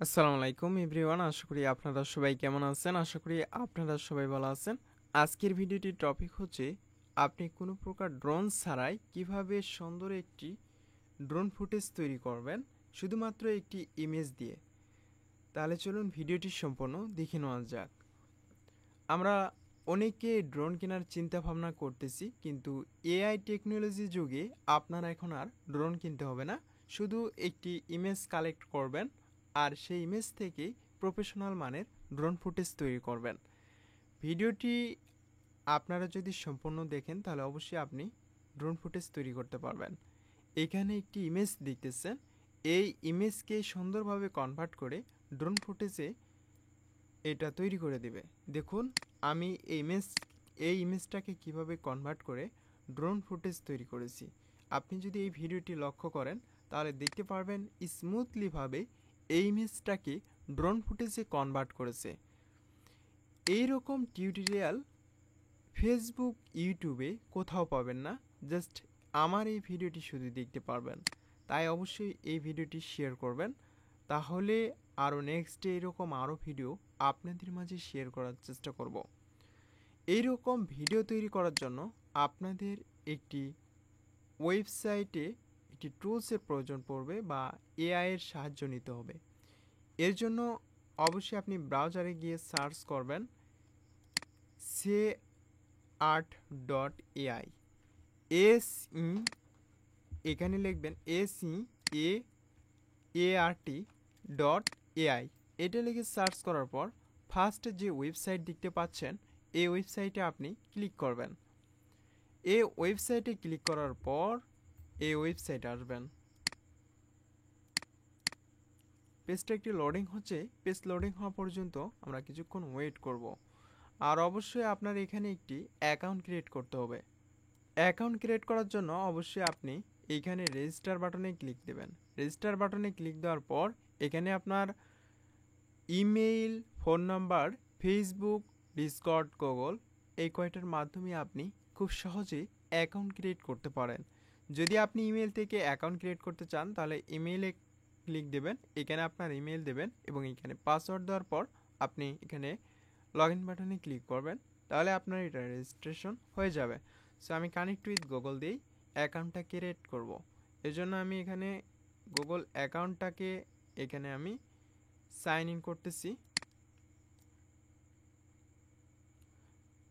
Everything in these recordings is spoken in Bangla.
আসসালামু আলাইকুম এভরিওয়ান, আশা করি আপনারা সবাই কেমন আছেন। আশা করি আপনারা সবাই ভালো আছেন। আজকের ভিডিওটির টপিক হচ্ছে আপনি কোনো প্রকার ড্রোন ছাড়াই কিভাবে সুন্দর একটি ড্রোন ফুটেজ তৈরি করবেন শুধুমাত্র একটি ইমেজ দিয়ে। তাহলে চলুন ভিডিওটি সম্পূর্ণ দেখে নেওয়া যাক। আমরা অনেকে ড্রোন কেনার চিন্তা ভাবনা করতেছি, কিন্তু এআই টেকনোলজি যুগে আপনার এখন আর ড্রোন কিনতে হবে না। শুধু একটি ইমেজ কালেক্ট করবেন আর সেই ইমেজ থেকে প্রফেশনাল মানের ড্রোন ফুটেজ তৈরি করবেন। ভিডিওটি আপনারা যদি সম্পূর্ণ দেখেন তাহলে অবশ্যই আপনি ড্রোন ফুটেজ তৈরি করতে পারবেন। এখানে একটি ইমেজ দেখতেছেন, এই ইমেজকে সুন্দরভাবে কনভার্ট করে ড্রোন ফুটেজে এটা তৈরি করে দিবে। দেখুন আমি এই ইমেজটাকে কিভাবে কনভার্ট করে ড্রোন ফুটেজ তৈরি করেছি। আপনি যদি এই ভিডিওটি লক্ষ্য করেন তাহলে দেখতে পারবেন স্মুথলিভাবে এই ইমেজটাকে ড্রোন ফুটেজে কনভার্ট করেছে। এই রকম টিউটোরিয়াল ফেসবুক ইউটিউবে কোথাও পাবেন না, জাস্ট আমার এই ভিডিওটি শুধু দেখতে পারবেন। তাই অবশ্যই এই ভিডিওটি শেয়ার করবেন, তাহলে আরও নেক্সটে এরকম আরও ভিডিও আপনাদের মাঝে শেয়ার করার চেষ্টা করব। এইরকম ভিডিও তৈরি করার জন্য আপনাদের একটি ওয়েবসাইটে একটি টুলসের প্রয়োজন পড়বে বা এআই এর সাহায্য নিতে হবে। এর জন্য অবশ্যই আপনি ব্রাউজারে গিয়ে সার্চ করবেন Sea Art dot AI. S E এখানে লিখবেন SEAART ডট এআই। এটা লিখে সার্চ করার পর ফার্স্ট যে ওয়েবসাইট দেখতে পাচ্ছেন এই ওয়েবসাইটে আপনি ক্লিক করবেন। এই ওয়েবসাইটে ক্লিক করার পর এই ওয়েবসাইটে আসবেন। পেজটা একটি লোডিং হচ্ছে, পেজ লোডিং হওয়া পর্যন্ত আমরা কিছুক্ষণ ওয়েট করব। আর অবশ্যই আপনার এখানে একটি অ্যাকাউন্ট ক্রিয়েট করতে হবে। অ্যাকাউন্ট ক্রিয়েট করার জন্য অবশ্যই আপনি এইখানে রেজিস্টার বাটনে ক্লিক দেবেন। রেজিস্টার বাটনে ক্লিক দেওয়ার পর এখানে আপনার email, phone number, Facebook, Discord, Google এই কয়টার মাধ্যমে আপনি খুব সহজেই অ্যাকাউন্ট ক্রিয়েট করতে পারেন। যদি আপনি ইমেল থেকে অ্যাকাউন্ট ক্রিয়েট করতে চান তাহলে ইমেইলে ক্লিক দেবেন, এখানে আপনার ইমেল দেবেন এবং এখানে পাসওয়ার্ড দেওয়ার পর আপনি এখানে লগ ইন বাটনে ক্লিক করবেন, তাহলে আপনার এটা রেজিস্ট্রেশন হয়ে যাবে। সো আমি কানেক্ট উইথ গুগল দিয়েই অ্যাকাউন্টটা ক্রিয়েট করব। এজন্য আমি এখানে গুগল অ্যাকাউন্টটাকে এখানে আমি সাইন ইন করতেছি।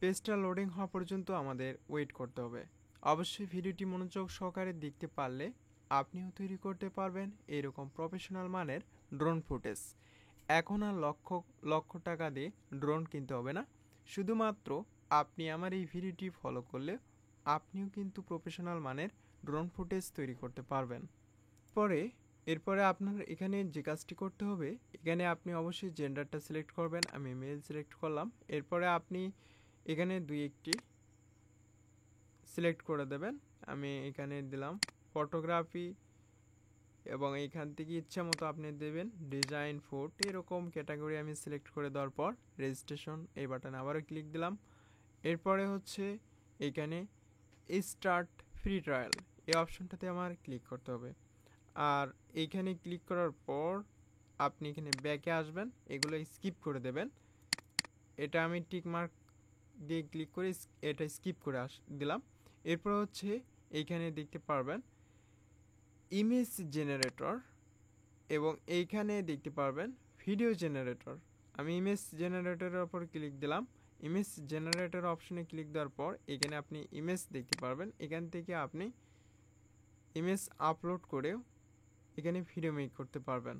পেজটা লোডিং হওয়া পর্যন্ত আমাদের ওয়েট করতে হবে। অবশ্যই ভিডিওটি মনোযোগ সহকারে দেখতে পারলে আপনিও তৈরি করতে পারবেন এরকম প্রফেশনাল মানের ড্রোন ফুটেজ। এখন আর লক্ষ লক্ষ টাকা দিয়ে ড্রোন কিনতে হবে না, শুধুমাত্র আপনি আমার এই ভিডিওটি ফলো করলে আপনিও কিন্তু প্রফেশনাল মানের ড্রোন ফুটেজ তৈরি করতে পারবেন। এরপরে আপনার এখানে যে কাজটি করতে হবে, এখানে আপনি অবশ্যই জেন্ডারটা সিলেক্ট করবেন। আমি মেল সিলেক্ট করলাম। এরপরে আপনি এখানে দুই একটি সিলেক্ট করে দেবেন। আমি এখানে দিলাম ফটোগ্রাফি এবং এইখান থেকে ইচ্ছা মতো আপনি দেবেন ডিজাইন, ফুড, এরকম ক্যাটাগরি আমি সিলেক্ট করে দেওয়ার পর রেজিস্ট্রেশন এই বাটনে আবারও ক্লিক দিলাম। এরপরে হচ্ছে এখানে স্টার্ট ফ্রি ট্রায়াল এই অপশনটাতে আমার ক্লিক করতে হবে। আর এইখানে ক্লিক করার পর আপনি এখানে ব্যাকে আসবেন, এগুলো স্কিপ করে দেবেন। এটা আমি টিক মার্ক দিয়ে ক্লিক করে এটা স্কিপ করে দিলাম। এরপর হচ্ছে এইখানে দেখতে পারবেন ইমেজ জেনারেটর এবং এইখানে দেখতে পারবেন ভিডিও জেনারেটর। আমি ইমেজ জেনারেটরের ওপর ক্লিক দিলাম। ইমেজ জেনারেটর অপশনে ক্লিক দেওয়ার পর এখানে আপনি ইমেজ দেখতে পারবেন। এখান থেকে আপনি ইমেজ আপলোড করেও এখানে ভিডিও মেক করতে পারবেন।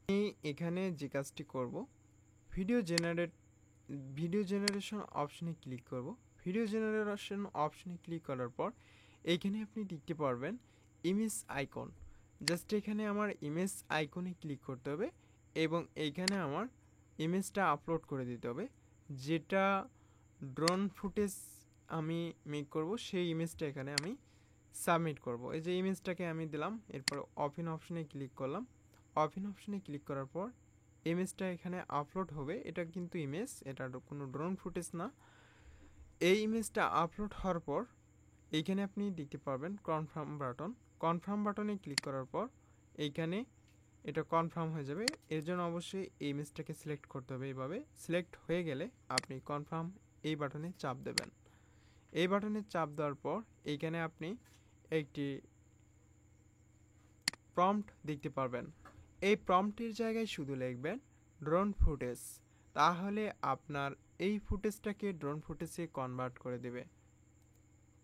আমি এখানে যে কাজটি করব, ভিডিও জেনারেশন অপশনে ক্লিক করব। ভিডিও জেনারেশন অপশনে ক্লিক করার পর এইখানে আপনি দেখতে পারবেন ইমেজ আইকন। জাস্ট এখানে আমার ইমেজ আইকনে ক্লিক করতে হবে এবং এইখানে আমার ইমেজটা আপলোড করে দিতে হবে। যেটা ড্রোন ফুটেজ আমি মেক করব সেই ইমেজটা এখানে আমি সাবমিট করব। এই যে ইমেজটাকে আমি দিলাম, এরপর ওপেন অপশনে ক্লিক করলাম। ওপেন অপশনে ক্লিক করার পর ইমেজটা এখানে আপলোড হবে। এটা কিন্তু ইমেজ, এটা কোনো ড্রোন ফুটেজ না। এই ইমেজটা আপলোড হওয়ার পর এইখানে আপনি দেখতে পারবেন কনফার্ম বাটনে ক্লিক করার পর এইখানে এটা কনফার্ম হয়ে যাবে। এর জন্য অবশ্যই এই ইমেজটাকে সিলেক্ট করতে হবে। এইভাবে সিলেক্ট হয়ে গেলে আপনি কনফার্ম এই বাটনে চাপ দেবেন। এই বাটনে চাপ দেওয়ার পর এইখানে আপনি একটি প্রম্পট দেখতে পারবেন। এই প্রম্পটের জায়গায় শুধু লিখবেন ড্রোন ফুটেজ, তাহলে আপনার এই ফুটেজটাকে ড্রোন ফুটেজে কনভার্ট করে দেবে।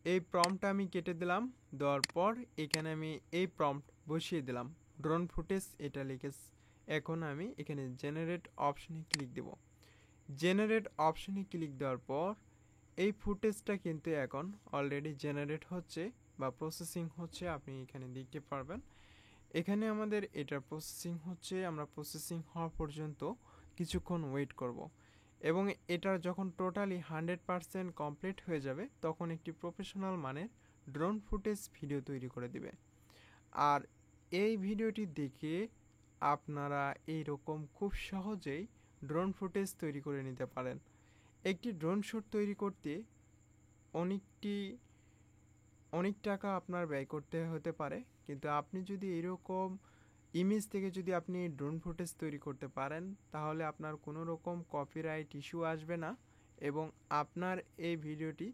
এই প্রম্পটটা আমি কেটে দিলাম, দেওয়ার পর এখানে আমি এই প্রম্পট বসিয়ে দিলাম ড্রোন ফুটেজ এটা লিখে। এখন আমি এখানে জেনারেট অপশনে ক্লিক দেব। জেনারেট অপশনে ক্লিক দেওয়ার পর এই ফুটেজটা কিন্তু এখন অলরেডি জেনারেট হচ্ছে বা প্রসেসিং হচ্ছে, আপনি এখানে দেখতে পারবেন। এখানে আমাদের এটা প্রসেসিং হচ্ছে, আমরা প্রসেসিং হওয়া পর্যন্ত কিছুক্ষণ ওয়েট করব এবং এটা যখন টোটালি 100% কমপ্লিট হয়ে যাবে তখন একটি প্রফেশনাল মানের ড্রোন ফুটেজ ভিডিও তৈরি করে দিবে। আর এই ভিডিওটি দেখে আপনারা এইরকম খুব সহজেই ড্রোন ফুটেজ তৈরি করে নিতে পারেন। একটি ড্রোন শ্যুট তৈরি করতে অনেক টাকা আপনার ব্যয় করতে হতে পারে, কিন্তু আপনি যদি এরকম ইমেজ থেকে যদি আপনি ড্রোন ফুটেজ তৈরি করতে পারেন তাহলে আপনার কোনো রকম কপিরাইট ইস্যু আসবে না এবং আপনার এই ভিডিওটি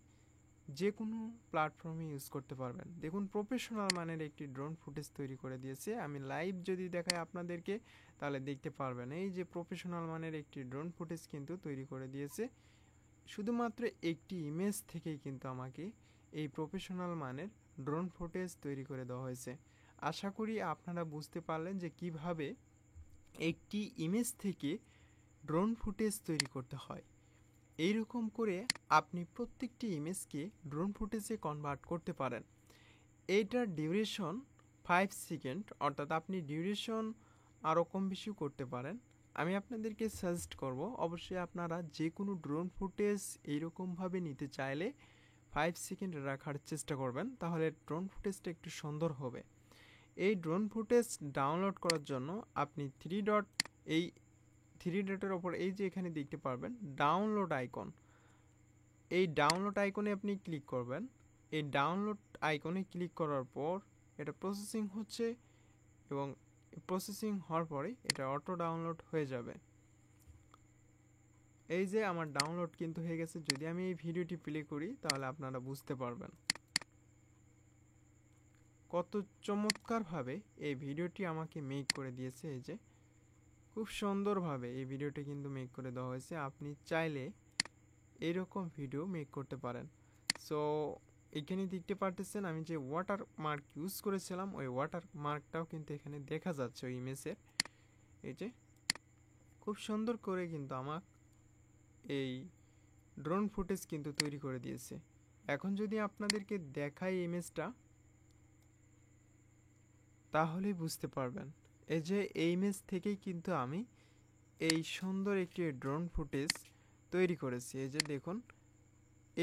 যে কোনো প্ল্যাটফর্মে ইউজ করতে পারবেন। দেখুন প্রফেশনাল মানের একটি ড্রোন ফুটেজ তৈরি করে দিয়েছে। আমি লাইভ যদি দেখাই আপনাদেরকে তাহলে দেখতে পারবেন এই যে প্রফেশনাল মানের একটি ড্রোন ফুটেজ কিন্তু তৈরি করে দিয়েছে। শুধুমাত্র একটি ইমেজ থেকেই কিন্তু আমাকে এই প্রফেশনাল মানের ড্রোন ফুটেজ তৈরি করে দেওয়া হয়েছে। আশা করি আপনারা বুঝতে পারলেন যে কিভাবে একটি ইমেজ থেকে ড্রোন ফুটেজ তৈরি করতে হয়। এইরকম করে আপনি প্রত্যেকটি ইমেজকে ড্রোন ফুটেজে কনভার্ট করতে পারেন। এইটার ডিউরেশন 5 সেকেন্ড, অর্থাৎ আপনি ডিউরেশন আরও কম বেশি করতে পারেন। আমি আপনাদেরকে সাজেস্ট করব অবশ্যই আপনারা যে কোনো ড্রোন ফুটেজ এইরকমভাবে নিতে চাইলে 5 সেকেন্ড রাখার চেষ্টা করবেন, তাহলে ড্রোন ফুটেজটা একটু সুন্দর হবে। এই ড্রোন ফুটেজ ডাউনলোড করার জন্য আপনি এই থ্রি ডটের ওপর এই যে এখানে দেখতে পারবেন ডাউনলোড আইকন, এই ডাউনলোড আইকনে আপনি ক্লিক করবেন। এই ডাউনলোড আইকনে ক্লিক করার পর এটা প্রসেসিং হচ্ছে এবং প্রসেসিং হওয়ার পরে এটা অটো ডাউনলোড হয়ে যাবে। এই যে আমার ডাউনলোড কিন্তু হয়ে গেছে। যদি আমি এই ভিডিওটি প্লে করি তাহলে আপনারা বুঝতে পারবেন কত চমৎকারভাবে এই ভিডিওটি আমাকে মেক করে দিয়েছে। এই যে খুব সুন্দরভাবে এই ভিডিওটি কিন্তু মেক করে দেওয়া হয়েছে। আপনি চাইলে এরকম ভিডিও মেক করতে পারেন। সো এখানে দেখতে পারতেছেন আমি যে ওয়াটার মার্ক ইউজ করেছিলাম ওই ওয়াটার মার্কটাও কিন্তু এখানে দেখা যাচ্ছে ওই ইমেজের। এই যে খুব সুন্দর করে কিন্তু আমার এই ড্রোন ফুটেজ কিন্তু তৈরি করে দিয়েছে। এখন যদি আপনাদেরকে দেখাই ইমেজটা তাহলেই বুঝতে পারবেন। এই যে এই ইমেজ থেকেই কিন্তু আমি এই সুন্দর একটি ড্রোন ফুটেজ তৈরি করেছি। এই যে দেখুন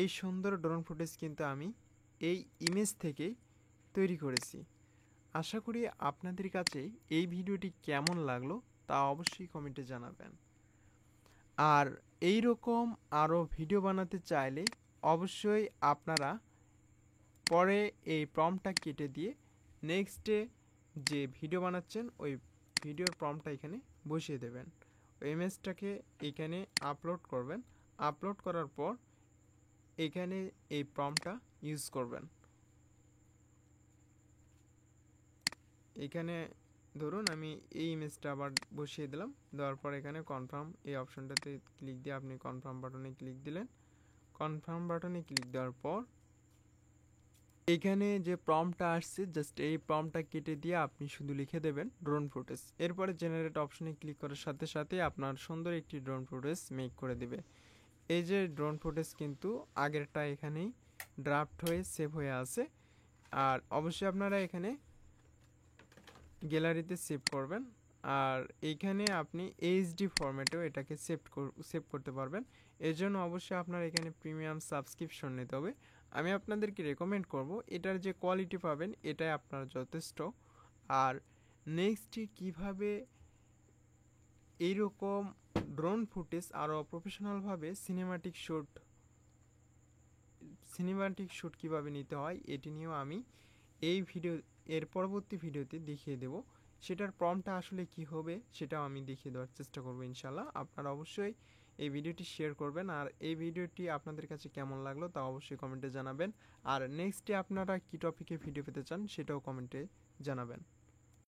এই সুন্দর ড্রোন ফুটেজ কিন্তু আমি এই ইমেজ থেকেই তৈরি করেছি। আশা করি আপনাদের কাছে এই ভিডিওটি কেমন লাগলো তা অবশ্যই কমেন্টে জানাবেন। আর এই রকম আরও ভিডিও বানাতে চাইলে অবশ্যই আপনারা পরে এই প্রম্পটটা কেটে দিয়ে নেক্সটে যে ভিডিও বানাচ্ছেন ওই ভিডিওর প্রম্পটটা এখানে বসিয়ে দেবেন। ওই ইমেজটাকে এখানে আপলোড করবেন। আপলোড করার পর এখানে এই প্রম্পটটা ইউজ করবেন। এখানে ধরুন আমি এই ইমেজটা আবার বসিয়ে দিলাম, দেওয়ার পর এখানে কনফার্ম এই অপশনটাতে ক্লিক দিয়ে আপনি কনফার্ম বাটনে ক্লিক দিলেন। কনফার্ম বাটনে ক্লিক দেওয়ার পর এখানে যে প্রম্পটটা আসছে জাস্ট এই প্রম্পটটা কেটে দিয়ে আপনি শুধু লিখে দেবেন ড্রোন ফুটেজ। এরপরে জেনারেট অপশনে ক্লিক করার সাথে সাথে আপনার সুন্দর একটি ড্রোন ফুটেজ মেক করে দিবে। এই যে ড্রোন ফুটেজ কিন্তু আগেরটা এখানেই ড্রাফট হয়ে সেভ হয়ে আছে। আর অবশ্যই আপনারা এখানে গ্যালারিতে সেভ করবেন। আর এইখানে আপনি এইচডি ফরম্যাটেও এটাকে সেভ করতে পারবেন। এর জন্য অবশ্যই আপনার এখানে প্রিমিয়াম সাবস্ক্রিপশন নিতে হবে। আমি আপনাদেরকে রেকমেন্ড করব এটার যে কোয়ালিটি পাবেন এটাই আপনার যথেষ্ট। আর নেক্সটে কিভাবে এইরকম ড্রোন ফুটেজ আরও প্রফেশনালভাবে সিনেমাটিক শ্যুট কীভাবে নিতে হয় এটি নিয়েও আমি এর পরবর্তী ভিডিওতে দেখিয়ে দেব। সেটার প্রম্পটটা আসলে কি হবে সেটাও আমি দেখিয়ে দেওয়ার চেষ্টা করবো ইনশাল্লাহ। আপনারা অবশ্যই এই ভিডিওটি শেয়ার করবেন, আর এই ভিডিওটি আপনাদের কাছে কেমন লাগলো তা অবশ্যই কমেন্টে জানাবেন। আর নেক্সটে আপনারা কী টপিকে ভিডিও পেতে চান সেটাও কমেন্টে জানাবেন।